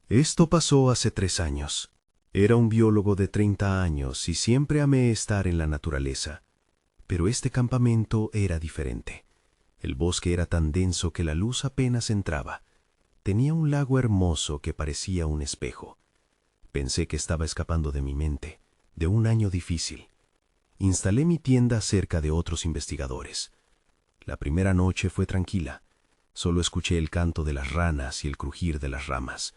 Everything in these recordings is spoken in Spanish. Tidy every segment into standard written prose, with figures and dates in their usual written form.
Esto pasó hace 3 años. Era un biólogo de 30 años y siempre amé estar en la naturaleza. Pero este campamento era diferente. El bosque era tan denso que la luz apenas entraba. Tenía un lago hermoso que parecía un espejo. Pensé que estaba escapando de mi mente, de un año difícil. Instalé mi tienda cerca de otros investigadores. La primera noche fue tranquila. Solo escuché el canto de las ranas y el crujir de las ramas.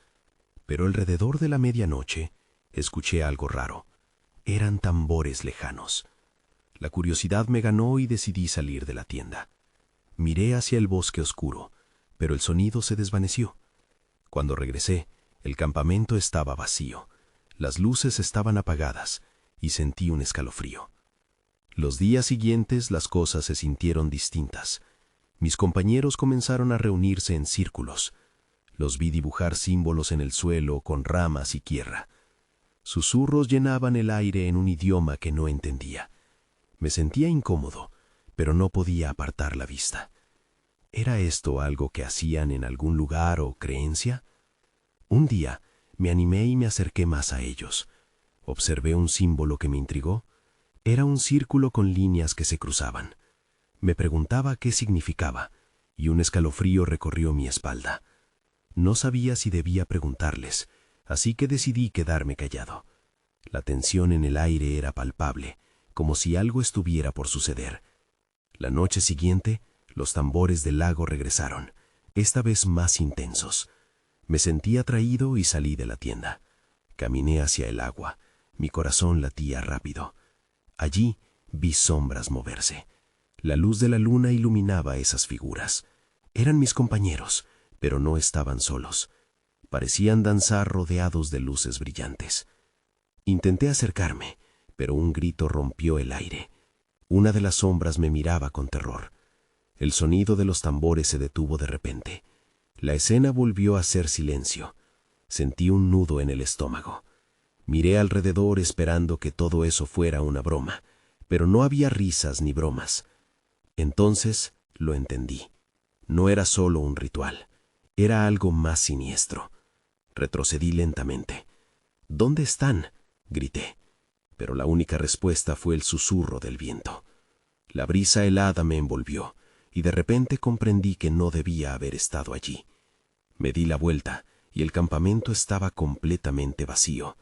Pero alrededor de la medianoche escuché algo raro. Eran tambores lejanos. La curiosidad me ganó y decidí salir de la tienda. Miré hacia el bosque oscuro, pero el sonido se desvaneció. Cuando regresé, el campamento estaba vacío. Las luces estaban apagadas y sentí un escalofrío. Los días siguientes las cosas se sintieron distintas. Mis compañeros comenzaron a reunirse en círculos. Los vi dibujar símbolos en el suelo con ramas y tierra. Susurros llenaban el aire en un idioma que no entendía. Me sentía incómodo, pero no podía apartar la vista. ¿Era esto algo que hacían en algún lugar o creencia? Un día me animé y me acerqué más a ellos. Observé un símbolo que me intrigó. Era un círculo con líneas que se cruzaban. Me preguntaba qué significaba, y un escalofrío recorrió mi espalda. No sabía si debía preguntarles, así que decidí quedarme callado. La tensión en el aire era palpable, como si algo estuviera por suceder. La noche siguiente, los tambores del lago regresaron, esta vez más intensos. Me sentí atraído y salí de la tienda. Caminé hacia el agua. Mi corazón latía rápido. Allí vi sombras moverse. La luz de la luna iluminaba esas figuras. Eran mis compañeros, pero no estaban solos. Parecían danzar rodeados de luces brillantes. Intenté acercarme, pero un grito rompió el aire. Una de las sombras me miraba con terror. El sonido de los tambores se detuvo de repente. La escena volvió a ser silencio. Sentí un nudo en el estómago. Miré alrededor esperando que todo eso fuera una broma, pero no había risas ni bromas. Entonces lo entendí. No era solo un ritual. Era algo más siniestro. Retrocedí lentamente. ¿Dónde están?, grité. Pero la única respuesta fue el susurro del viento. La brisa helada me envolvió, y de repente comprendí que no debía haber estado allí. Me di la vuelta, y el campamento estaba completamente vacío.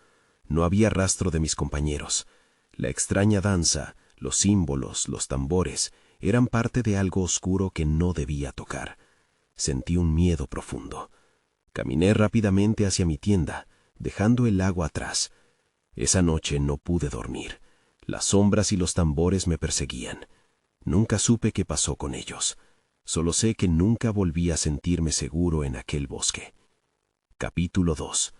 No había rastro de mis compañeros. La extraña danza, los símbolos, los tambores, eran parte de algo oscuro que no debía tocar. Sentí un miedo profundo. Caminé rápidamente hacia mi tienda, dejando el lago atrás. Esa noche no pude dormir. Las sombras y los tambores me perseguían. Nunca supe qué pasó con ellos. Solo sé que nunca volví a sentirme seguro en aquel bosque. Capítulo 2.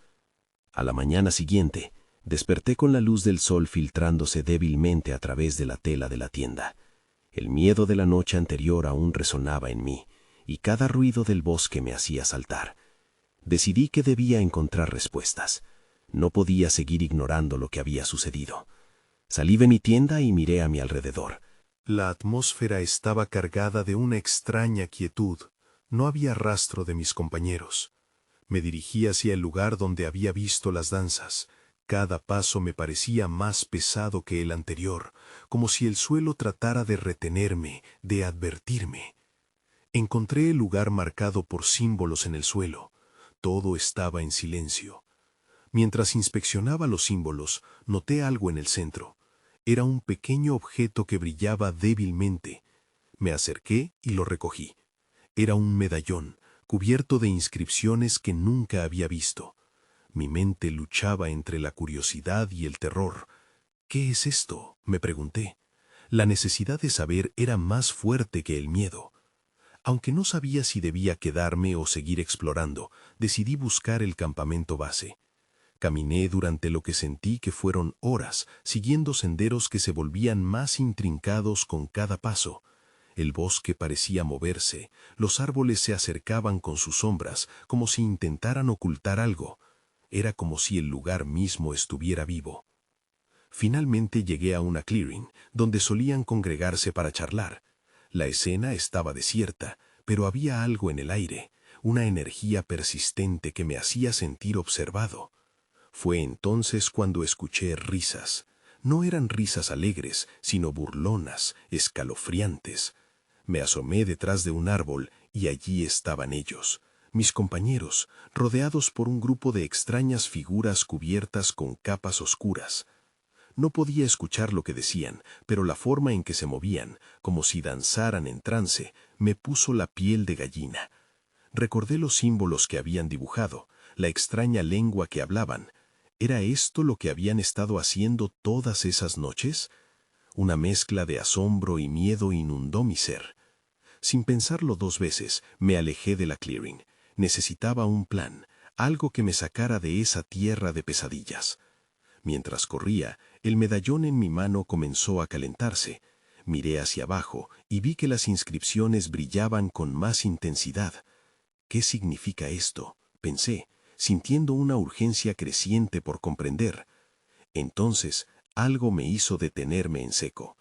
A la mañana siguiente, desperté con la luz del sol filtrándose débilmente a través de la tela de la tienda. El miedo de la noche anterior aún resonaba en mí, y cada ruido del bosque me hacía saltar. Decidí que debía encontrar respuestas. No podía seguir ignorando lo que había sucedido. Salí de mi tienda y miré a mi alrededor. La atmósfera estaba cargada de una extraña quietud. No había rastro de mis compañeros. Me dirigí hacia el lugar donde había visto las danzas. Cada paso me parecía más pesado que el anterior, como si el suelo tratara de retenerme, de advertirme. Encontré el lugar marcado por símbolos en el suelo. Todo estaba en silencio. Mientras inspeccionaba los símbolos, noté algo en el centro. Era un pequeño objeto que brillaba débilmente. Me acerqué y lo recogí. Era un medallón, cubierto de inscripciones que nunca había visto. Mi mente luchaba entre la curiosidad y el terror. ¿Qué es esto?, me pregunté. La necesidad de saber era más fuerte que el miedo. Aunque no sabía si debía quedarme o seguir explorando, decidí buscar el campamento base. Caminé durante lo que sentí que fueron horas, siguiendo senderos que se volvían más intrincados con cada paso. El bosque parecía moverse, los árboles se acercaban con sus sombras, como si intentaran ocultar algo. Era como si el lugar mismo estuviera vivo. Finalmente llegué a una clearing, donde solían congregarse para charlar. La escena estaba desierta, pero había algo en el aire, una energía persistente que me hacía sentir observado. Fue entonces cuando escuché risas. No eran risas alegres, sino burlonas, escalofriantes. Me asomé detrás de un árbol y allí estaban ellos, mis compañeros, rodeados por un grupo de extrañas figuras cubiertas con capas oscuras. No podía escuchar lo que decían, pero la forma en que se movían, como si danzaran en trance, me puso la piel de gallina. Recordé los símbolos que habían dibujado, la extraña lengua que hablaban. ¿Era esto lo que habían estado haciendo todas esas noches? Una mezcla de asombro y miedo inundó mi ser. Sin pensarlo dos veces, me alejé de la clearing. Necesitaba un plan, algo que me sacara de esa tierra de pesadillas. Mientras corría, el medallón en mi mano comenzó a calentarse. Miré hacia abajo y vi que las inscripciones brillaban con más intensidad. ¿Qué significa esto?, pensé, sintiendo una urgencia creciente por comprender. Entonces, algo me hizo detenerme en seco.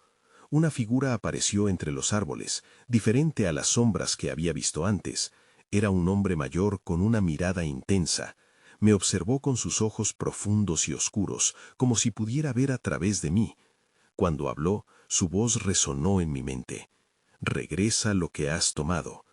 Una figura apareció entre los árboles, diferente a las sombras que había visto antes. Era un hombre mayor con una mirada intensa. Me observó con sus ojos profundos y oscuros, como si pudiera ver a través de mí. Cuando habló, su voz resonó en mi mente. «Regresa lo que has tomado».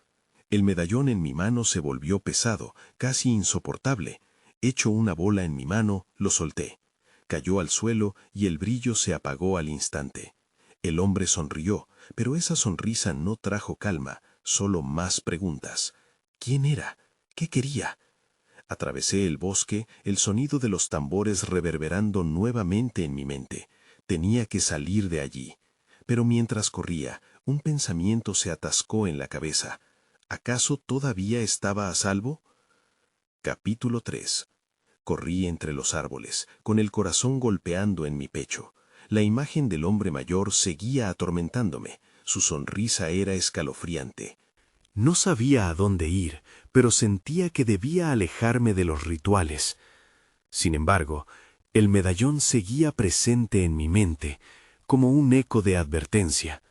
El medallón en mi mano se volvió pesado, casi insoportable. Hecho una bola en mi mano, lo solté. Cayó al suelo y el brillo se apagó al instante. El hombre sonrió, pero esa sonrisa no trajo calma, solo más preguntas. ¿Quién era? ¿Qué quería? Atravesé el bosque, el sonido de los tambores reverberando nuevamente en mi mente. Tenía que salir de allí. Pero mientras corría, un pensamiento se atascó en la cabeza. ¿Acaso todavía estaba a salvo? Capítulo 3. Corrí entre los árboles, con el corazón golpeando en mi pecho. La imagen del hombre mayor seguía atormentándome. Su sonrisa era escalofriante. No sabía a dónde ir, pero sentía que debía alejarme de los rituales. Sin embargo, el medallón seguía presente en mi mente, como un eco de advertencia.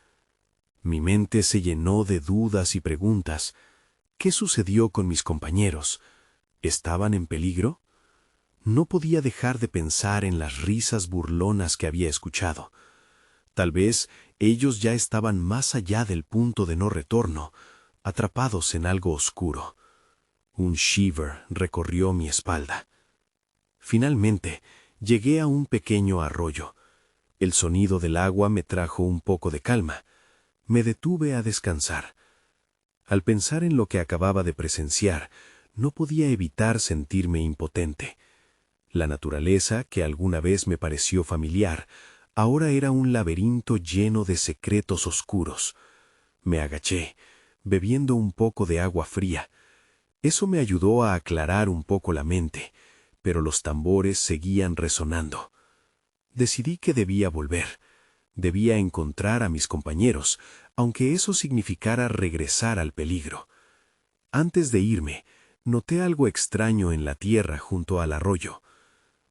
Mi mente se llenó de dudas y preguntas. ¿Qué sucedió con mis compañeros? ¿Estaban en peligro? No podía dejar de pensar en las risas burlonas que había escuchado. Tal vez ellos ya estaban más allá del punto de no retorno, atrapados en algo oscuro. Un shiver recorrió mi espalda. Finalmente, llegué a un pequeño arroyo. El sonido del agua me trajo un poco de calma. Me detuve a descansar. Al pensar en lo que acababa de presenciar, no podía evitar sentirme impotente. La naturaleza, que alguna vez me pareció familiar, ahora era un laberinto lleno de secretos oscuros. Me agaché, bebiendo un poco de agua fría. Eso me ayudó a aclarar un poco la mente, pero los tambores seguían resonando. Decidí que debía volver. Debía encontrar a mis compañeros, aunque eso significara regresar al peligro. Antes de irme, noté algo extraño en la tierra junto al arroyo.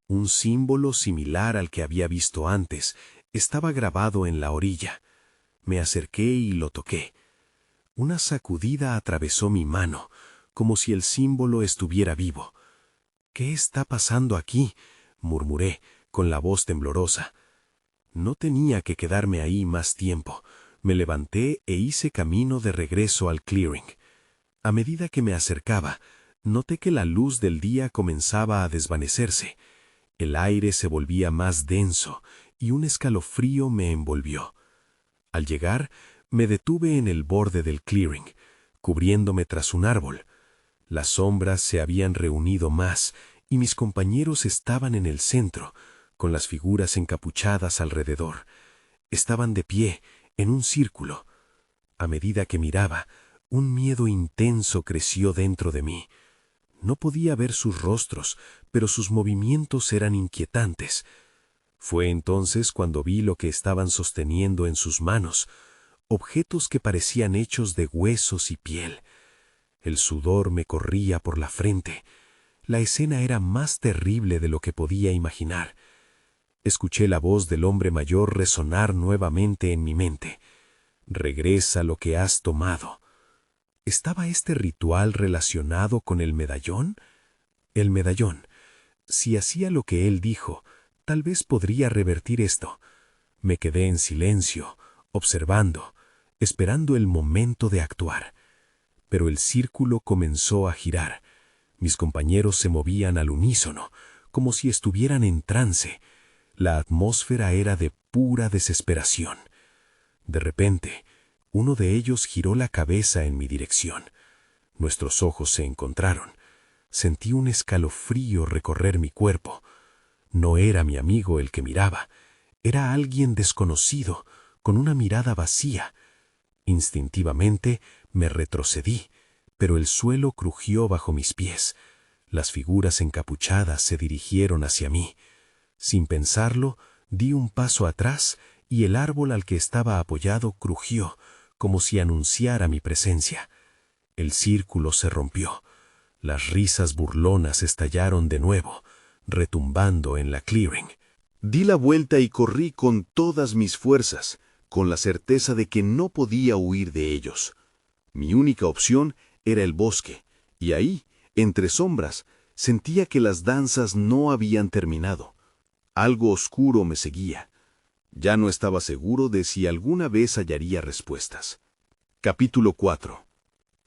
Un símbolo similar al que había visto antes estaba grabado en la orilla. Me acerqué y lo toqué. Una sacudida atravesó mi mano, como si el símbolo estuviera vivo. «¿Qué está pasando aquí?», murmuré, con la voz temblorosa. No tenía que quedarme ahí más tiempo. Me levanté e hice camino de regreso al clearing. A medida que me acercaba, noté que la luz del día comenzaba a desvanecerse. El aire se volvía más denso y un escalofrío me envolvió. Al llegar, me detuve en el borde del clearing, cubriéndome tras un árbol. Las sombras se habían reunido más y mis compañeros estaban en el centro, con las figuras encapuchadas alrededor. Estaban de pie, en un círculo. A medida que miraba, un miedo intenso creció dentro de mí. No podía ver sus rostros, pero sus movimientos eran inquietantes. Fue entonces cuando vi lo que estaban sosteniendo en sus manos, objetos que parecían hechos de huesos y piel. El sudor me corría por la frente. La escena era más terrible de lo que podía imaginar. Escuché la voz del hombre mayor resonar nuevamente en mi mente. «Regresa lo que has tomado». ¿Estaba este ritual relacionado con el medallón? El medallón. Si hacía lo que él dijo, tal vez podría revertir esto. Me quedé en silencio, observando, esperando el momento de actuar. Pero el círculo comenzó a girar. Mis compañeros se movían al unísono, como si estuvieran en trance. La atmósfera era de pura desesperación. De repente, uno de ellos giró la cabeza en mi dirección. Nuestros ojos se encontraron. Sentí un escalofrío recorrer mi cuerpo. No era mi amigo el que miraba. Era alguien desconocido, con una mirada vacía. Instintivamente me retrocedí, pero el suelo crujió bajo mis pies. Las figuras encapuchadas se dirigieron hacia mí. Sin pensarlo, di un paso atrás y el árbol al que estaba apoyado crujió, como si anunciara mi presencia. El círculo se rompió. Las risas burlonas estallaron de nuevo, retumbando en la clearing. Di la vuelta y corrí con todas mis fuerzas, con la certeza de que no podía huir de ellos. Mi única opción era el bosque, y ahí, entre sombras, sentía que las danzas no habían terminado. Algo oscuro me seguía. Ya no estaba seguro de si alguna vez hallaría respuestas. Capítulo 4.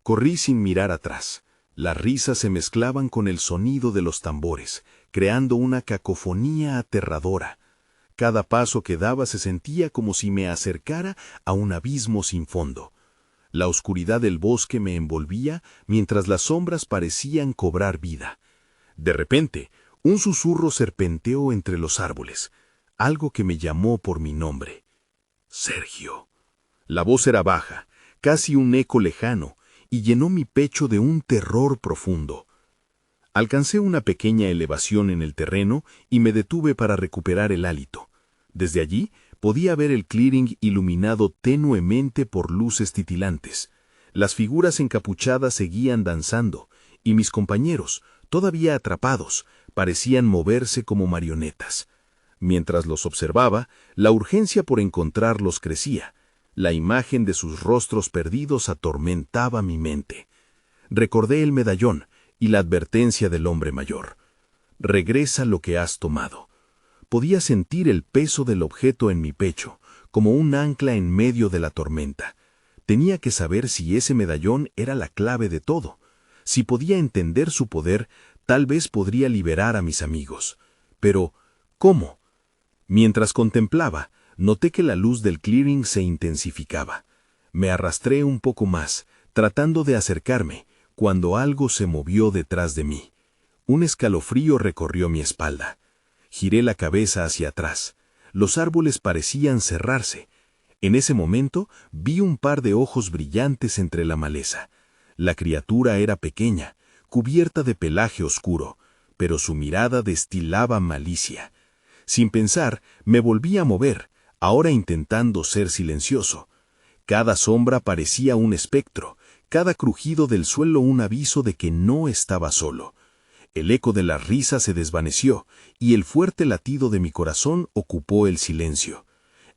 Corrí sin mirar atrás. Las risas se mezclaban con el sonido de los tambores, creando una cacofonía aterradora. Cada paso que daba se sentía como si me acercara a un abismo sin fondo. La oscuridad del bosque me envolvía mientras las sombras parecían cobrar vida. De repente, un susurro serpenteó entre los árboles, algo que me llamó por mi nombre. Sergio. La voz era baja, casi un eco lejano, y llenó mi pecho de un terror profundo. Alcancé una pequeña elevación en el terreno y me detuve para recuperar el hálito. Desde allí podía ver el clearing iluminado tenuemente por luces titilantes. Las figuras encapuchadas seguían danzando, y mis compañeros, todavía atrapados, parecían moverse como marionetas. Mientras los observaba, la urgencia por encontrarlos crecía. La imagen de sus rostros perdidos atormentaba mi mente. Recordé el medallón y la advertencia del hombre mayor. Regresa lo que has tomado. Podía sentir el peso del objeto en mi pecho, como un ancla en medio de la tormenta. Tenía que saber si ese medallón era la clave de todo. Si podía entender su poder, tal vez podría liberar a mis amigos. Pero, ¿cómo? Mientras contemplaba, noté que la luz del clearing se intensificaba. Me arrastré un poco más, tratando de acercarme, cuando algo se movió detrás de mí. Un escalofrío recorrió mi espalda. Giré la cabeza hacia atrás. Los árboles parecían cerrarse. En ese momento vi un par de ojos brillantes entre la maleza. La criatura era pequeña, cubierta de pelaje oscuro, pero su mirada destilaba malicia. Sin pensar, me volví a mover, ahora intentando ser silencioso. Cada sombra parecía un espectro, cada crujido del suelo un aviso de que no estaba solo. El eco de la risa se desvaneció, y el fuerte latido de mi corazón ocupó el silencio.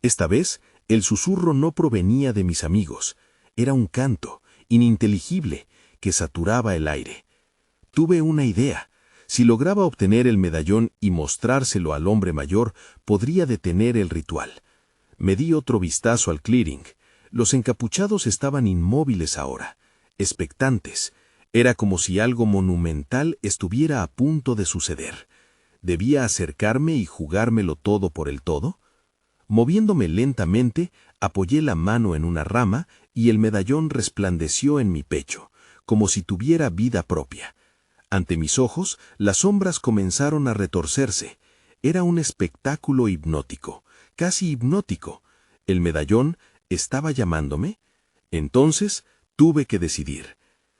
Esta vez, el susurro no provenía de mis amigos. Era un canto, ininteligible, que saturaba el aire. Tuve una idea. Si lograba obtener el medallón y mostrárselo al hombre mayor, podría detener el ritual. Me di otro vistazo al clearing. Los encapuchados estaban inmóviles ahora, expectantes. Era como si algo monumental estuviera a punto de suceder. ¿Debía acercarme y jugármelo todo por el todo? Moviéndome lentamente, apoyé la mano en una rama y el medallón resplandeció en mi pecho, como si tuviera vida propia. Ante mis ojos, las sombras comenzaron a retorcerse. Era un espectáculo hipnótico, casi hipnótico. ¿El medallón estaba llamándome? Entonces, tuve que decidir.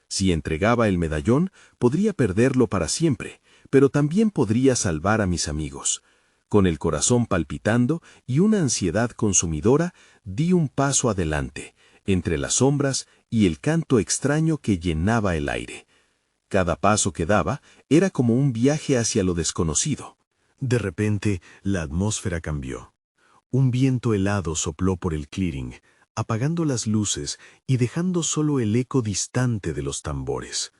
Si entregaba el medallón, podría perderlo para siempre, pero también podría salvar a mis amigos. Con el corazón palpitando y una ansiedad consumidora, di un paso adelante, entre las sombras y el canto extraño que llenaba el aire. Cada paso que daba era como un viaje hacia lo desconocido. De repente, la atmósfera cambió. Un viento helado sopló por el clearing, apagando las luces y dejando solo el eco distante de los tambores.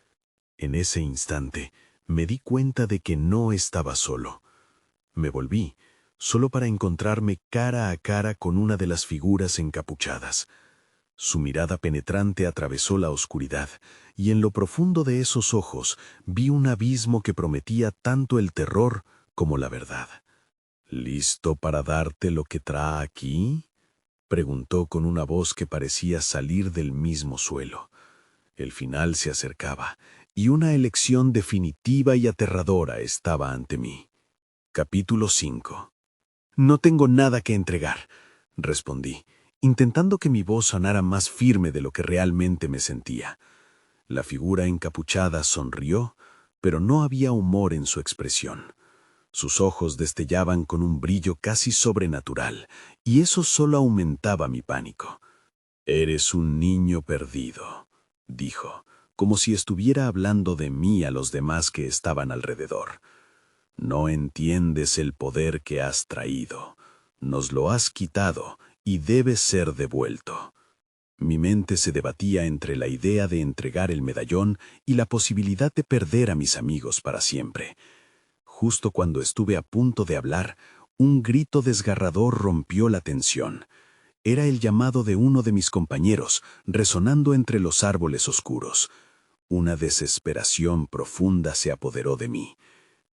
En ese instante me di cuenta de que no estaba solo. Me volví, solo para encontrarme cara a cara con una de las figuras encapuchadas. Su mirada penetrante atravesó la oscuridad, y en lo profundo de esos ojos vi un abismo que prometía tanto el terror como la verdad. «¿Listo para darte lo que trae aquí?», preguntó con una voz que parecía salir del mismo suelo. El final se acercaba, y una elección definitiva y aterradora estaba ante mí. Capítulo 5. «No tengo nada que entregar», respondí, intentando que mi voz sonara más firme de lo que realmente me sentía. La figura encapuchada sonrió, pero no había humor en su expresión. Sus ojos destellaban con un brillo casi sobrenatural, y eso solo aumentaba mi pánico. «Eres un niño perdido», dijo, como si estuviera hablando de mí a los demás que estaban alrededor. «No entiendes el poder que has traído. Nos lo has quitado y debe ser devuelto». Mi mente se debatía entre la idea de entregar el medallón y la posibilidad de perder a mis amigos para siempre. Justo cuando estuve a punto de hablar, un grito desgarrador rompió la tensión. Era el llamado de uno de mis compañeros, resonando entre los árboles oscuros. Una desesperación profunda se apoderó de mí.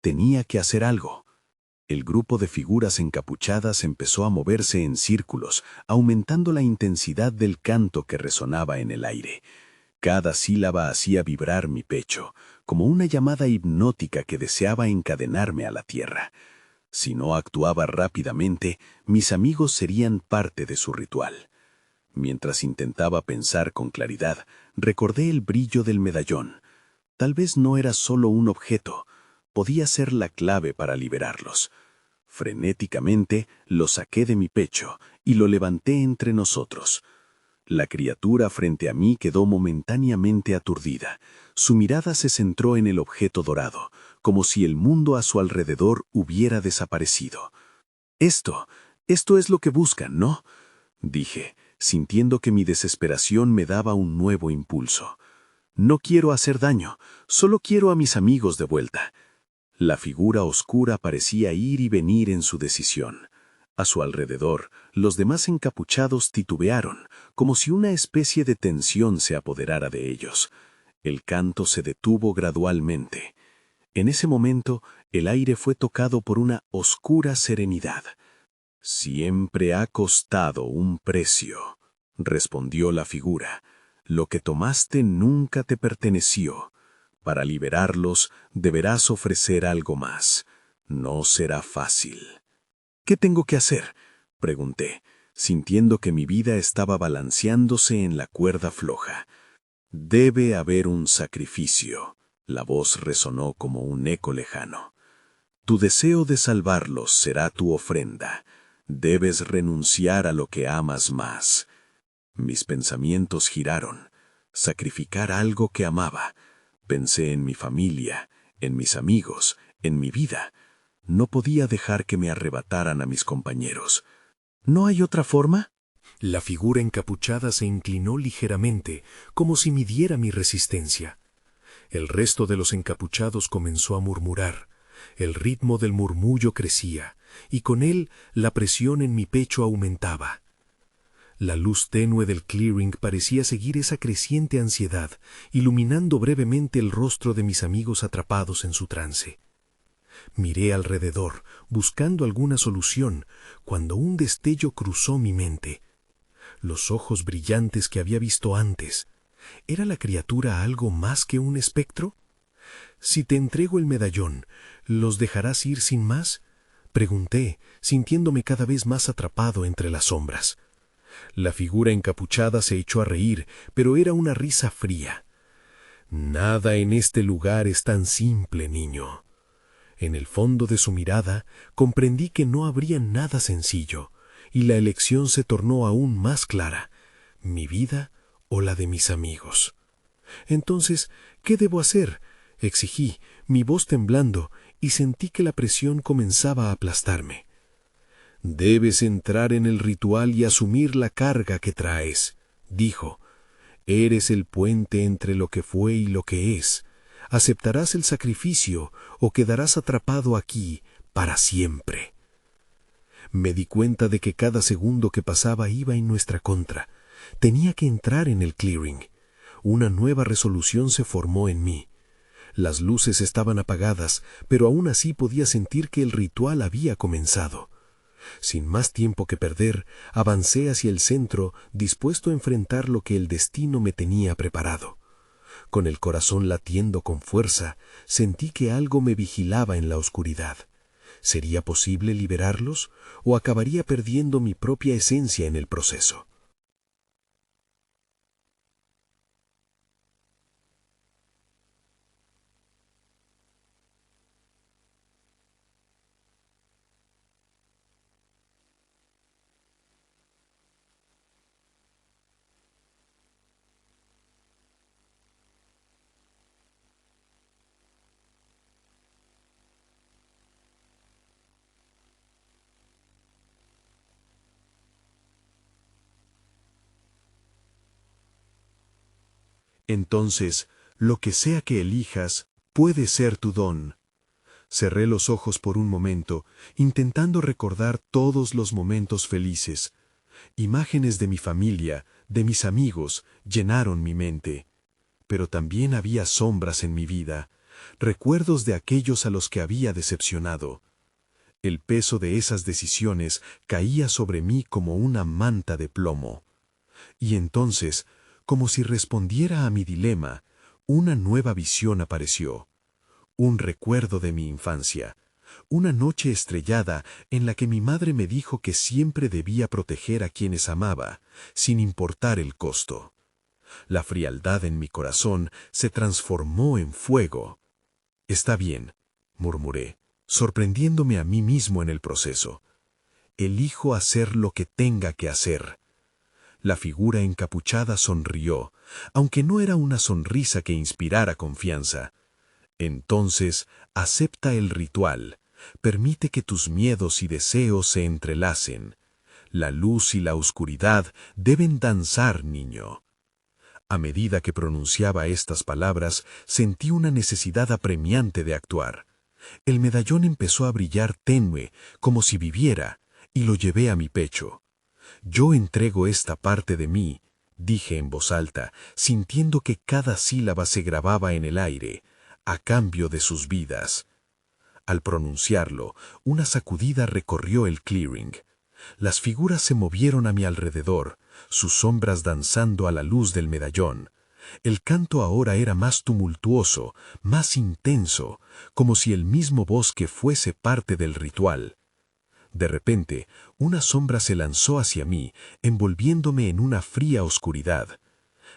Tenía que hacer algo. El grupo de figuras encapuchadas empezó a moverse en círculos, aumentando la intensidad del canto que resonaba en el aire. Cada sílaba hacía vibrar mi pecho, como una llamada hipnótica que deseaba encadenarme a la tierra. Si no actuaba rápidamente, mis amigos serían parte de su ritual. Mientras intentaba pensar con claridad, recordé el brillo del medallón. Tal vez no era solo un objeto, podía ser la clave para liberarlos. Frenéticamente lo saqué de mi pecho y lo levanté entre nosotros. La criatura frente a mí quedó momentáneamente aturdida. Su mirada se centró en el objeto dorado, como si el mundo a su alrededor hubiera desaparecido. Esto es lo que buscan, ¿no?», dije, sintiendo que mi desesperación me daba un nuevo impulso. «No quiero hacer daño, solo quiero a mis amigos de vuelta». La figura oscura parecía ir y venir en su decisión. A su alrededor, los demás encapuchados titubearon, como si una especie de tensión se apoderara de ellos. El canto se detuvo gradualmente. En ese momento, el aire fue tocado por una oscura serenidad. «Siempre ha costado un precio», respondió la figura. «Lo que tomaste nunca te perteneció. Para liberarlos, deberás ofrecer algo más. No será fácil». «¿Qué tengo que hacer?», pregunté, sintiendo que mi vida estaba balanceándose en la cuerda floja. «Debe haber un sacrificio», la voz resonó como un eco lejano. «Tu deseo de salvarlos será tu ofrenda. Debes renunciar a lo que amas más». Mis pensamientos giraron. Sacrificar algo que amaba. Pensé en mi familia, en mis amigos, en mi vida. No podía dejar que me arrebataran a mis compañeros. «¿No hay otra forma?». La figura encapuchada se inclinó ligeramente, como si midiera mi resistencia. El resto de los encapuchados comenzó a murmurar. El ritmo del murmullo crecía, y con él la presión en mi pecho aumentaba. La luz tenue del clearing parecía seguir esa creciente ansiedad, iluminando brevemente el rostro de mis amigos atrapados en su trance. Miré alrededor, buscando alguna solución, cuando un destello cruzó mi mente. Los ojos brillantes que había visto antes. ¿Era la criatura algo más que un espectro? «Si te entrego el medallón, ¿los dejarás ir sin más?», pregunté, sintiéndome cada vez más atrapado entre las sombras. La figura encapuchada se echó a reír, pero era una risa fría. «Nada en este lugar es tan simple, niño». En el fondo de su mirada comprendí que no habría nada sencillo, y la elección se tornó aún más clara: mi vida o la de mis amigos. «Entonces, ¿qué debo hacer?», exigí, mi voz temblando, y sentí que la presión comenzaba a aplastarme. Debes entrar en el ritual y asumir la carga que traes, dijo. Eres el puente entre lo que fue y lo que es. ¿Aceptarás el sacrificio o quedarás atrapado aquí para siempre? Me di cuenta de que cada segundo que pasaba iba en nuestra contra. Tenía que entrar en el clearing. Una nueva resolución se formó en mí. Las luces estaban apagadas, pero aún así podía sentir que el ritual había comenzado. Sin más tiempo que perder, avancé hacia el centro, dispuesto a enfrentar lo que el destino me tenía preparado. Con el corazón latiendo con fuerza, sentí que algo me vigilaba en la oscuridad. ¿Sería posible liberarlos o acabaría perdiendo mi propia esencia en el proceso? Entonces, lo que sea que elijas, puede ser tu don. Cerré los ojos por un momento, intentando recordar todos los momentos felices. Imágenes de mi familia, de mis amigos, llenaron mi mente. Pero también había sombras en mi vida, recuerdos de aquellos a los que había decepcionado. El peso de esas decisiones caía sobre mí como una manta de plomo. Y entonces, como si respondiera a mi dilema, una nueva visión apareció. Un recuerdo de mi infancia. Una noche estrellada en la que mi madre me dijo que siempre debía proteger a quienes amaba, sin importar el costo. La frialdad en mi corazón se transformó en fuego. «Está bien», murmuré, sorprendiéndome a mí mismo en el proceso. «Elijo hacer lo que tenga que hacer». La figura encapuchada sonrió, aunque no era una sonrisa que inspirara confianza. Entonces, acepta el ritual. Permite que tus miedos y deseos se entrelacen. La luz y la oscuridad deben danzar, niño. A medida que pronunciaba estas palabras, sentí una necesidad apremiante de actuar. El medallón empezó a brillar tenue, como si viviera, y lo llevé a mi pecho. «Yo entrego esta parte de mí», dije en voz alta, sintiendo que cada sílaba se grababa en el aire, «a cambio de sus vidas». Al pronunciarlo, una sacudida recorrió el clearing. Las figuras se movieron a mi alrededor, sus sombras danzando a la luz del medallón. El canto ahora era más tumultuoso, más intenso, como si el mismo bosque fuese parte del ritual. De repente, una sombra se lanzó hacia mí, envolviéndome en una fría oscuridad.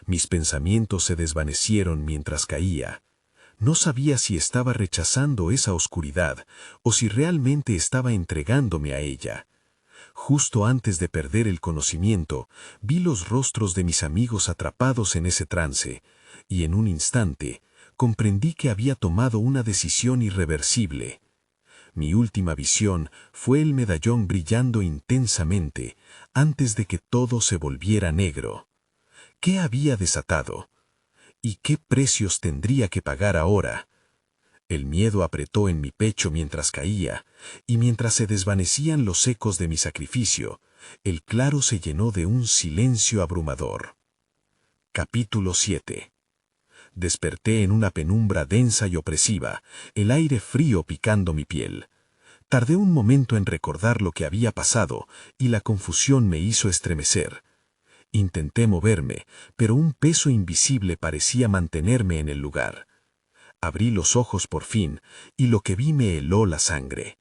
Mis pensamientos se desvanecieron mientras caía. No sabía si estaba rechazando esa oscuridad o si realmente estaba entregándome a ella. Justo antes de perder el conocimiento, vi los rostros de mis amigos atrapados en ese trance, y en un instante comprendí que había tomado una decisión irreversible. Mi última visión fue el medallón brillando intensamente antes de que todo se volviera negro. ¿Qué había desatado? ¿Y qué precios tendría que pagar ahora? El miedo apretó en mi pecho mientras caía, y mientras se desvanecían los ecos de mi sacrificio, el claro se llenó de un silencio abrumador. Capítulo 7. Desperté en una penumbra densa y opresiva, el aire frío picando mi piel. Tardé un momento en recordar lo que había pasado, y la confusión me hizo estremecer. Intenté moverme, pero un peso invisible parecía mantenerme en el lugar. Abrí los ojos por fin, y lo que vi me heló la sangre.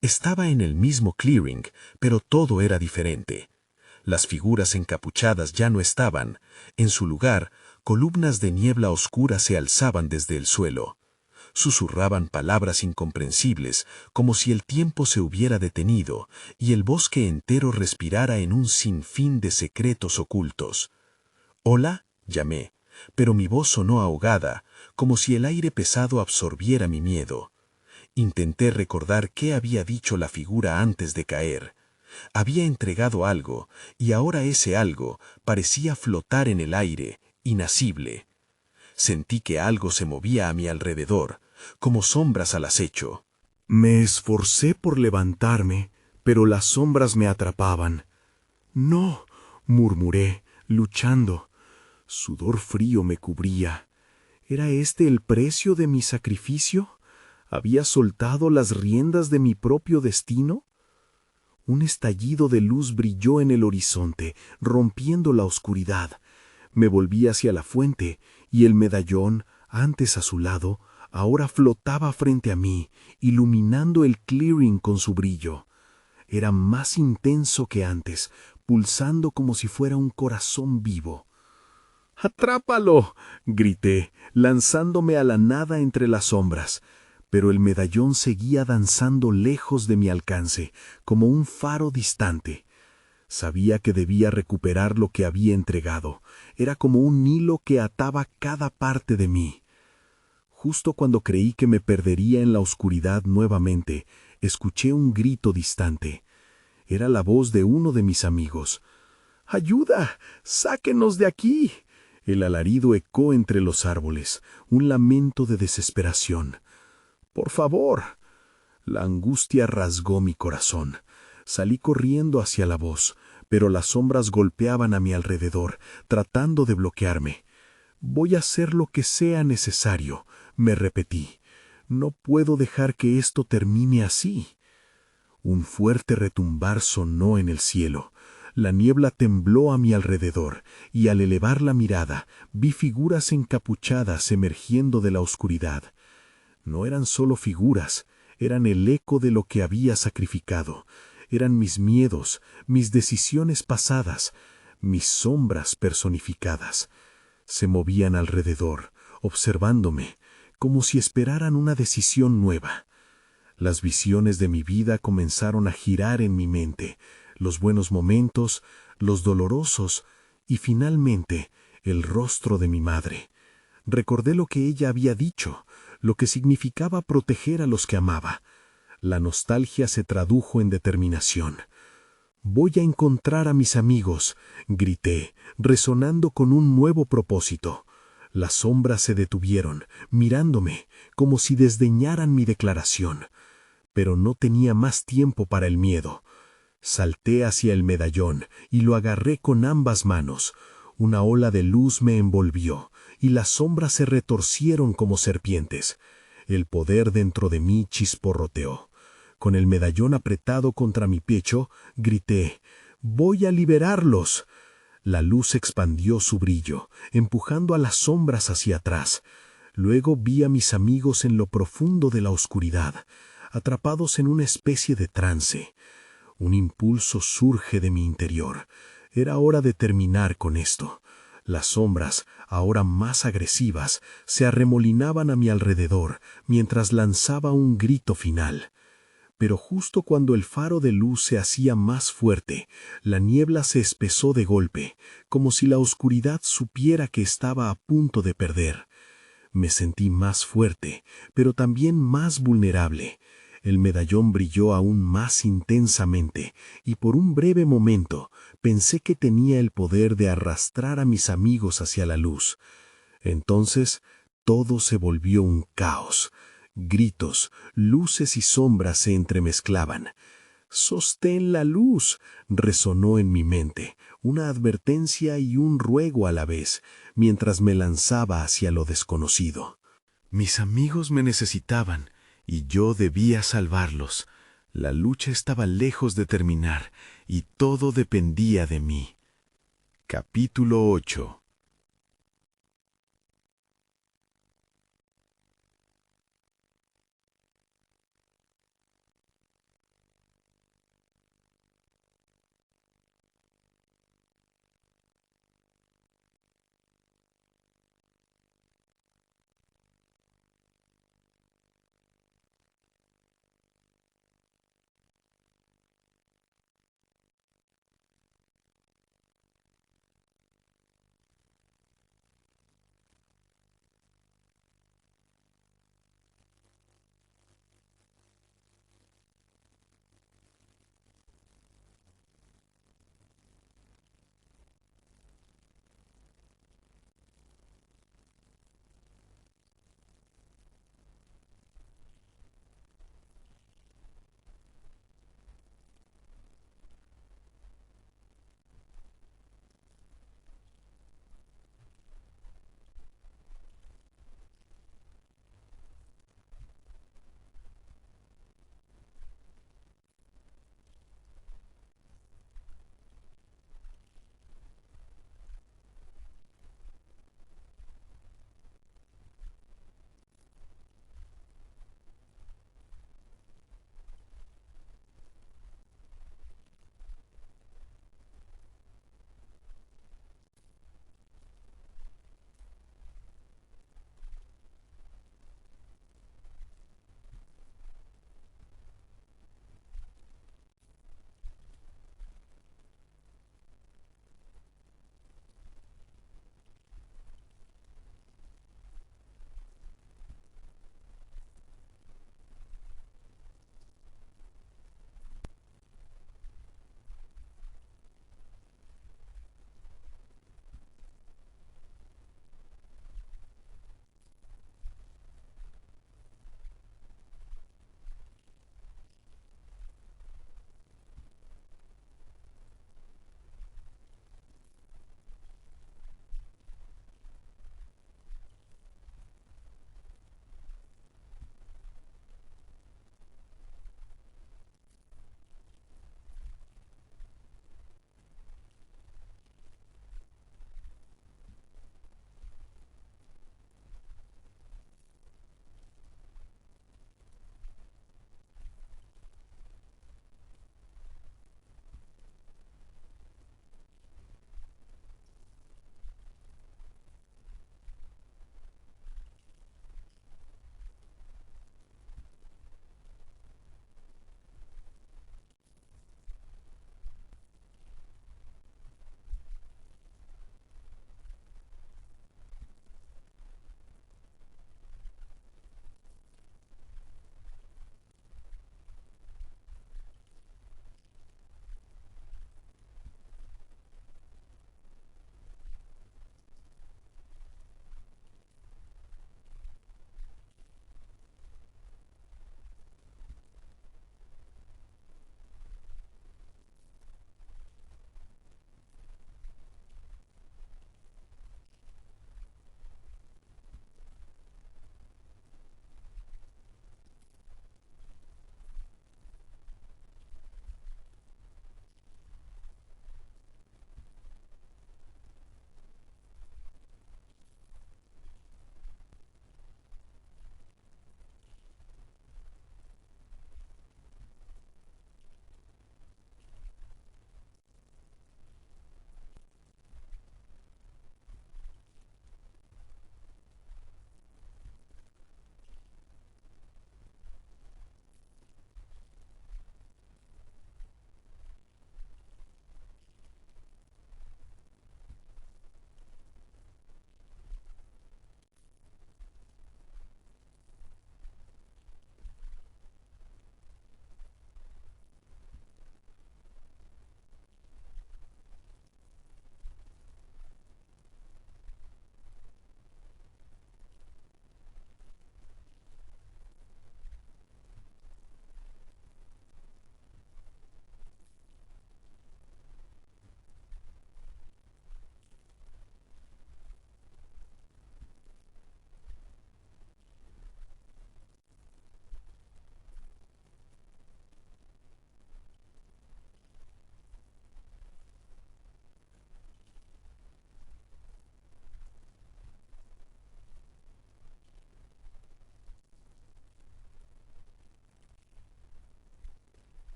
Estaba en el mismo clearing, pero todo era diferente. Las figuras encapuchadas ya no estaban. En su lugar, columnas de niebla oscura se alzaban desde el suelo. Susurraban palabras incomprensibles, como si el tiempo se hubiera detenido y el bosque entero respirara en un sinfín de secretos ocultos. «Hola», llamé, pero mi voz sonó ahogada, como si el aire pesado absorbiera mi miedo. Intenté recordar qué había dicho la figura antes de caer. Había entregado algo, y ahora ese algo parecía flotar en el aire, inacible. Sentí que algo se movía a mi alrededor, como sombras al acecho. Me esforcé por levantarme, pero las sombras me atrapaban. No, murmuré, luchando. Sudor frío me cubría. ¿Era este el precio de mi sacrificio? ¿Había soltado las riendas de mi propio destino? Un estallido de luz brilló en el horizonte, rompiendo la oscuridad. Me volví hacia la fuente, y el medallón, antes a su lado, ahora flotaba frente a mí, iluminando el clearing con su brillo. Era más intenso que antes, pulsando como si fuera un corazón vivo. ¡Atrápalo!, grité, lanzándome a la nada entre las sombras. Pero el medallón seguía danzando lejos de mi alcance, como un faro distante. Sabía que debía recuperar lo que había entregado. Era como un hilo que ataba cada parte de mí. Justo cuando creí que me perdería en la oscuridad nuevamente, escuché un grito distante. Era la voz de uno de mis amigos. ¡Ayuda! ¡Sáquenos de aquí! El alarido ecoó entre los árboles, un lamento de desesperación. ¡Por favor! La angustia rasgó mi corazón. Salí corriendo hacia la voz, pero las sombras golpeaban a mi alrededor, tratando de bloquearme. «Voy a hacer lo que sea necesario», me repetí. «No puedo dejar que esto termine así». Un fuerte retumbar sonó en el cielo. La niebla tembló a mi alrededor, y al elevar la mirada, vi figuras encapuchadas emergiendo de la oscuridad. No eran solo figuras, eran el eco de lo que había sacrificado. Eran mis miedos, mis decisiones pasadas, mis sombras personificadas. Se movían alrededor, observándome, como si esperaran una decisión nueva. Las visiones de mi vida comenzaron a girar en mi mente, los buenos momentos, los dolorosos y finalmente el rostro de mi madre. Recordé lo que ella había dicho, lo que significaba proteger a los que amaba. La nostalgia se tradujo en determinación. «Voy a encontrar a mis amigos», grité, resonando con un nuevo propósito. Las sombras se detuvieron, mirándome, como si desdeñaran mi declaración. Pero no tenía más tiempo para el miedo. Salté hacia el medallón y lo agarré con ambas manos. Una ola de luz me envolvió, y las sombras se retorcieron como serpientes. El poder dentro de mí chisporroteó. Con el medallón apretado contra mi pecho, grité: «¡Voy a liberarlos!». La luz expandió su brillo, empujando a las sombras hacia atrás. Luego vi a mis amigos en lo profundo de la oscuridad, atrapados en una especie de trance. Un impulso surge de mi interior. Era hora de terminar con esto. Las sombras, ahora más agresivas, se arremolinaban a mi alrededor, mientras lanzaba un grito final. Pero justo cuando el faro de luz se hacía más fuerte, la niebla se espesó de golpe, como si la oscuridad supiera que estaba a punto de perder. Me sentí más fuerte, pero también más vulnerable. El medallón brilló aún más intensamente, y por un breve momento pensé que tenía el poder de arrastrar a mis amigos hacia la luz. Entonces todo se volvió un caos. Gritos, luces y sombras se entremezclaban. «Sostén la luz», resonó en mi mente, una advertencia y un ruego a la vez, mientras me lanzaba hacia lo desconocido. Mis amigos me necesitaban, y yo debía salvarlos. La lucha estaba lejos de terminar, y todo dependía de mí. Capítulo 8.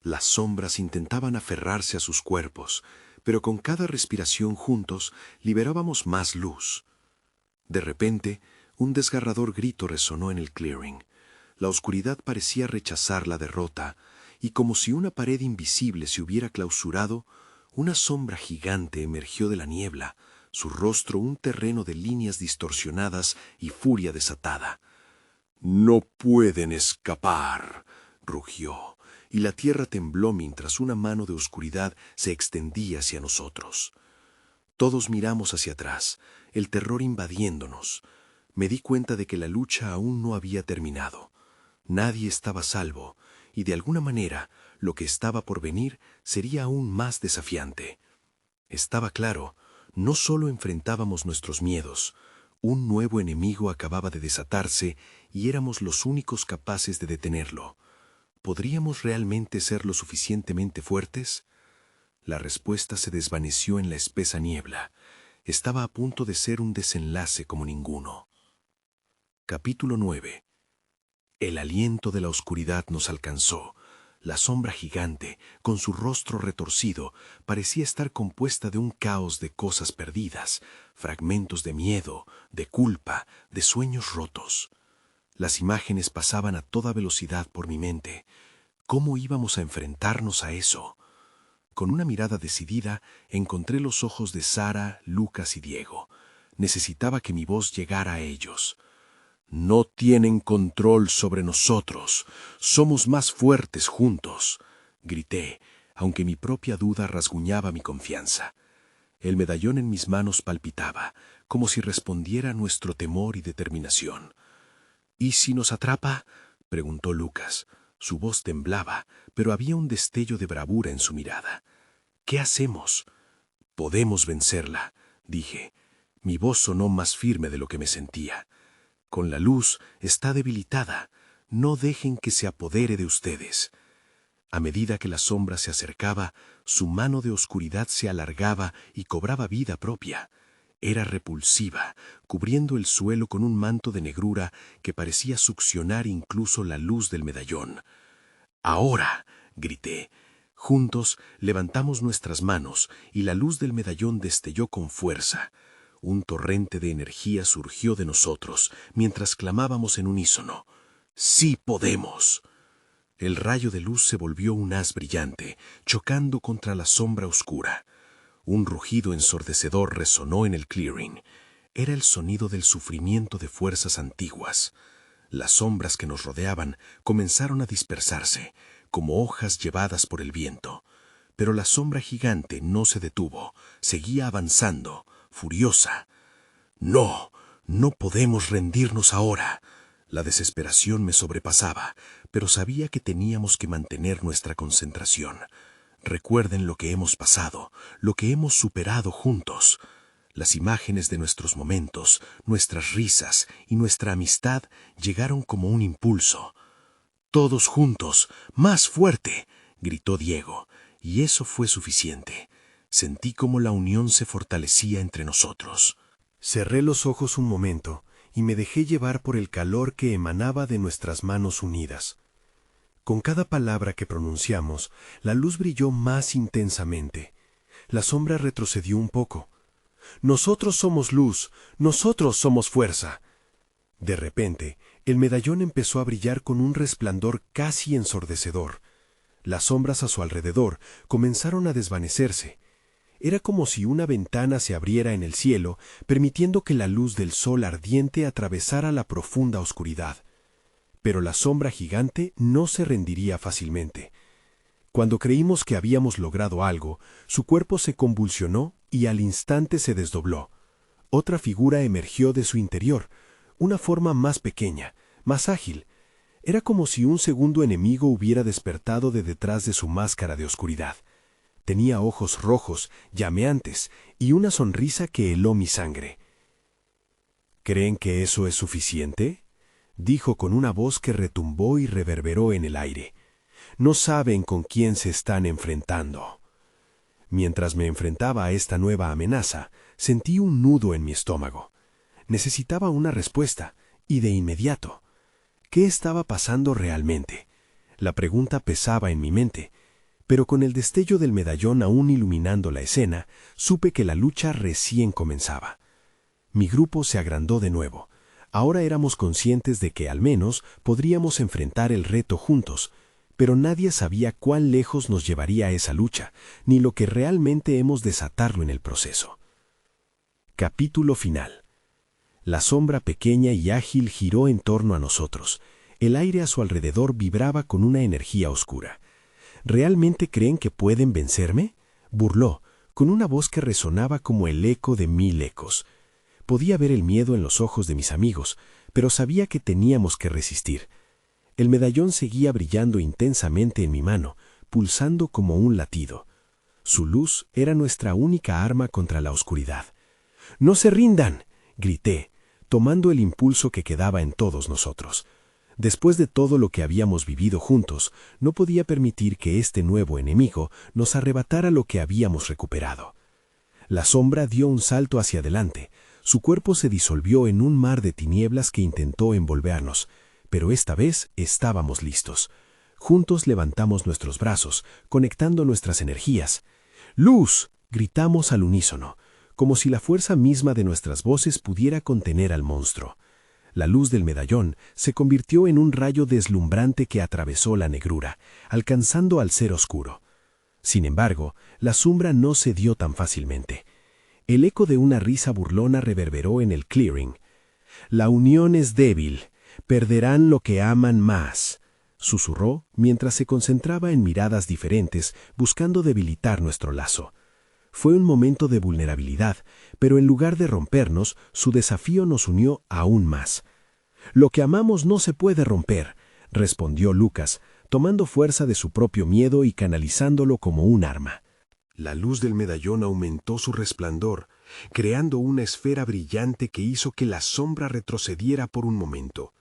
Las sombras intentaban aferrarse a sus cuerpos, pero con cada respiración juntos liberábamos más luz. De repente, un desgarrador grito resonó en el clearing. La oscuridad parecía rechazar la derrota, y como si una pared invisible se hubiera clausurado, una sombra gigante emergió de la niebla, su rostro un terreno de líneas distorsionadas y furia desatada. «¡No pueden escapar!», rugió, y la tierra tembló mientras una mano de oscuridad se extendía hacia nosotros. Todos miramos hacia atrás, el terror invadiéndonos. Me di cuenta de que la lucha aún no había terminado. Nadie estaba a salvo, y de alguna manera lo que estaba por venir sería aún más desafiante. Estaba claro, no solo enfrentábamos nuestros miedos, un nuevo enemigo acababa de desatarse y éramos los únicos capaces de detenerlo. ¿Podríamos realmente ser lo suficientemente fuertes? La respuesta se desvaneció en la espesa niebla. Estaba a punto de ser un desenlace como ninguno. Capítulo 9. El aliento de la oscuridad nos alcanzó. La sombra gigante, con su rostro retorcido, parecía estar compuesta de un caos de cosas perdidas, fragmentos de miedo, de culpa, de sueños rotos. Las imágenes pasaban a toda velocidad por mi mente. ¿Cómo íbamos a enfrentarnos a eso? Con una mirada decidida, encontré los ojos de Sara, Lucas y Diego. Necesitaba que mi voz llegara a ellos. «No tienen control sobre nosotros. Somos más fuertes juntos», grité, aunque mi propia duda rasguñaba mi confianza. El medallón en mis manos palpitaba, como si respondiera a nuestro temor y determinación. «¿Y si nos atrapa?», preguntó Lucas. Su voz temblaba, pero había un destello de bravura en su mirada. «¿Qué hacemos?». «Podemos vencerla», dije. Mi voz sonó más firme de lo que me sentía. «Con la luz está debilitada. No dejen que se apodere de ustedes». A medida que la sombra se acercaba, su mano de oscuridad se alargaba y cobraba vida propia. Era repulsiva, cubriendo el suelo con un manto de negrura que parecía succionar incluso la luz del medallón. «¡Ahora!», grité. Juntos levantamos nuestras manos y la luz del medallón destelló con fuerza. Un torrente de energía surgió de nosotros mientras clamábamos en unísono. «¡Sí podemos!». El rayo de luz se volvió un haz brillante, chocando contra la sombra oscura. Un rugido ensordecedor resonó en el clearing. Era el sonido del sufrimiento de fuerzas antiguas. Las sombras que nos rodeaban comenzaron a dispersarse, como hojas llevadas por el viento. Pero la sombra gigante no se detuvo, seguía avanzando, furiosa. «¡No! ¡No podemos rendirnos ahora!». La desesperación me sobrepasaba, pero sabía que teníamos que mantener nuestra concentración. Recuerden lo que hemos pasado, lo que hemos superado juntos. Las imágenes de nuestros momentos, nuestras risas y nuestra amistad llegaron como un impulso. «Todos juntos, más fuerte», gritó Diego, y eso fue suficiente. Sentí como la unión se fortalecía entre nosotros. Cerré los ojos un momento y me dejé llevar por el calor que emanaba de nuestras manos unidas. Con cada palabra que pronunciamos, la luz brilló más intensamente. La sombra retrocedió un poco. «Nosotros somos luz, nosotros somos fuerza». De repente, el medallón empezó a brillar con un resplandor casi ensordecedor. Las sombras a su alrededor comenzaron a desvanecerse. Era como si una ventana se abriera en el cielo, permitiendo que la luz del sol ardiente atravesara la profunda oscuridad. Pero la sombra gigante no se rendiría fácilmente. Cuando creímos que habíamos logrado algo, su cuerpo se convulsionó y al instante se desdobló. Otra figura emergió de su interior, una forma más pequeña, más ágil. Era como si un segundo enemigo hubiera despertado de detrás de su máscara de oscuridad. Tenía ojos rojos, llameantes, y una sonrisa que heló mi sangre. «¿Creen que eso es suficiente?», dijo con una voz que retumbó y reverberó en el aire. «No saben con quién se están enfrentando». Mientras me enfrentaba a esta nueva amenaza, sentí un nudo en mi estómago. Necesitaba una respuesta, y de inmediato. ¿Qué estaba pasando realmente? La pregunta pesaba en mi mente. Pero con el destello del medallón aún iluminando la escena, supe que la lucha recién comenzaba. Mi grupo se agrandó de nuevo. Ahora éramos conscientes de que al menos podríamos enfrentar el reto juntos, pero nadie sabía cuán lejos nos llevaría esa lucha, ni lo que realmente hemos desatarlo en el proceso. Capítulo final. La sombra pequeña y ágil giró en torno a nosotros. El aire a su alrededor vibraba con una energía oscura. ¿Realmente creen que pueden vencerme?, burló, con una voz que resonaba como el eco de 1000 ecos. Podía ver el miedo en los ojos de mis amigos, pero sabía que teníamos que resistir. El medallón seguía brillando intensamente en mi mano, pulsando como un latido. Su luz era nuestra única arma contra la oscuridad. «¡No se rindan!», grité, tomando el impulso que quedaba en todos nosotros. Después de todo lo que habíamos vivido juntos, no podía permitir que este nuevo enemigo nos arrebatara lo que habíamos recuperado. La sombra dio un salto hacia adelante. Su cuerpo se disolvió en un mar de tinieblas que intentó envolvernos, pero esta vez estábamos listos. Juntos levantamos nuestros brazos, conectando nuestras energías. «¡Luz!», gritamos al unísono, como si la fuerza misma de nuestras voces pudiera contener al monstruo. La luz del medallón se convirtió en un rayo deslumbrante que atravesó la negrura, alcanzando al ser oscuro. Sin embargo, la sombra no cedió tan fácilmente. El eco de una risa burlona reverberó en el clearing. «La unión es débil, perderán lo que aman más», susurró mientras se concentraba en miradas diferentes, buscando debilitar nuestro lazo. Fue un momento de vulnerabilidad, pero en lugar de rompernos, su desafío nos unió aún más. «Lo que amamos no se puede romper», respondió Lucas, tomando fuerza de su propio miedo y canalizándolo como un arma. La luz del medallón aumentó su resplandor, creando una esfera brillante que hizo que la sombra retrocediera por un momento.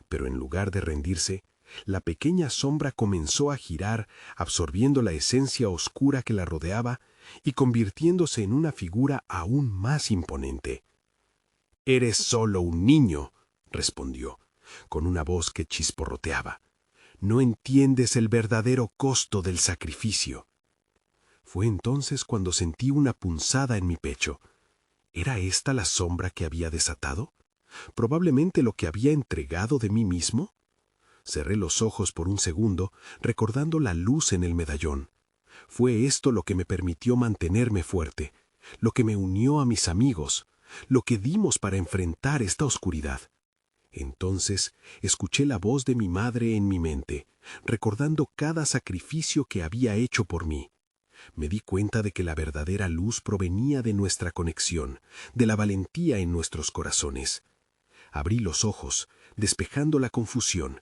Pero en lugar de rendirse, la pequeña sombra comenzó a girar, absorbiendo la esencia oscura que la rodeaba y convirtiéndose en una figura aún más imponente. «Eres solo un niño», respondió, con una voz que chisporroteaba. «No entiendes el verdadero costo del sacrificio». Fue entonces cuando sentí una punzada en mi pecho. ¿Era esta la sombra que había desatado? ¿Probablemente lo que había entregado de mí mismo? Cerré los ojos por un segundo, recordando la luz en el medallón. Fue esto lo que me permitió mantenerme fuerte, lo que me unió a mis amigos, lo que dimos para enfrentar esta oscuridad. Entonces escuché la voz de mi madre en mi mente, recordando cada sacrificio que había hecho por mí. Me di cuenta de que la verdadera luz provenía de nuestra conexión, de la valentía en nuestros corazones. Abrí los ojos, despejando la confusión.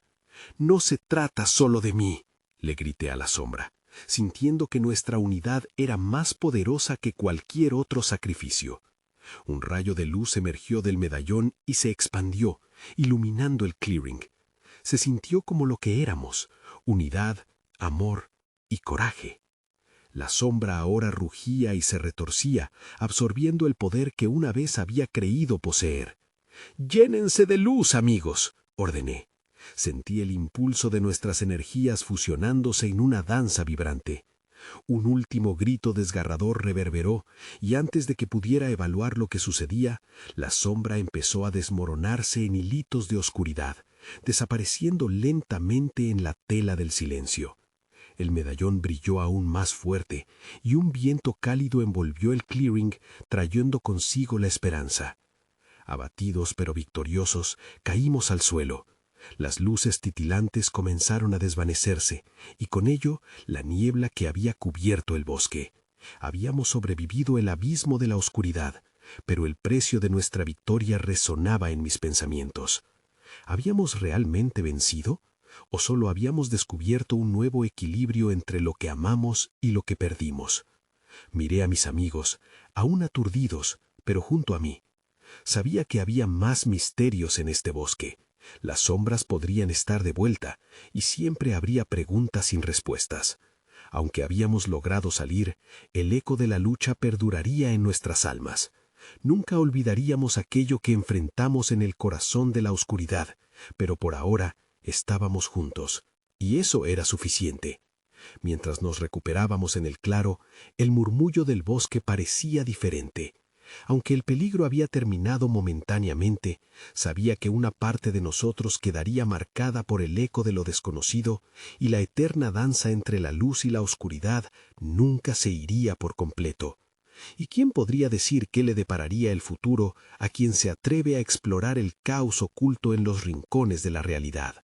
«No se trata solo de mí», le grité a la sombra, sintiendo que nuestra unidad era más poderosa que cualquier otro sacrificio. Un rayo de luz emergió del medallón y se expandió, iluminando el clearing. Se sintió como lo que éramos: unidad, amor y coraje. La sombra ahora rugía y se retorcía, absorbiendo el poder que una vez había creído poseer. «Llénense de luz, amigos», ordené. Sentí el impulso de nuestras energías fusionándose en una danza vibrante. Un último grito desgarrador reverberó, y antes de que pudiera evaluar lo que sucedía, la sombra empezó a desmoronarse en hilitos de oscuridad, desapareciendo lentamente en la tela del silencio. El medallón brilló aún más fuerte, y un viento cálido envolvió el clearing, trayendo consigo la esperanza. Abatidos pero victoriosos, caímos al suelo. Las luces titilantes comenzaron a desvanecerse, y con ello la niebla que había cubierto el bosque. Habíamos sobrevivido el abismo de la oscuridad, pero el precio de nuestra victoria resonaba en mis pensamientos. ¿Habíamos realmente vencido? ¿O solo habíamos descubierto un nuevo equilibrio entre lo que amamos y lo que perdimos? Miré a mis amigos, aún aturdidos, pero junto a mí. Sabía que había más misterios en este bosque. Las sombras podrían estar de vuelta, y siempre habría preguntas sin respuestas. Aunque habíamos logrado salir, el eco de la lucha perduraría en nuestras almas. Nunca olvidaríamos aquello que enfrentamos en el corazón de la oscuridad, pero por ahora estábamos juntos, y eso era suficiente. Mientras nos recuperábamos en el claro, el murmullo del bosque parecía diferente. Aunque el peligro había terminado momentáneamente, sabía que una parte de nosotros quedaría marcada por el eco de lo desconocido y la eterna danza entre la luz y la oscuridad nunca se iría por completo. ¿Y quién podría decir qué le depararía el futuro a quien se atreve a explorar el caos oculto en los rincones de la realidad?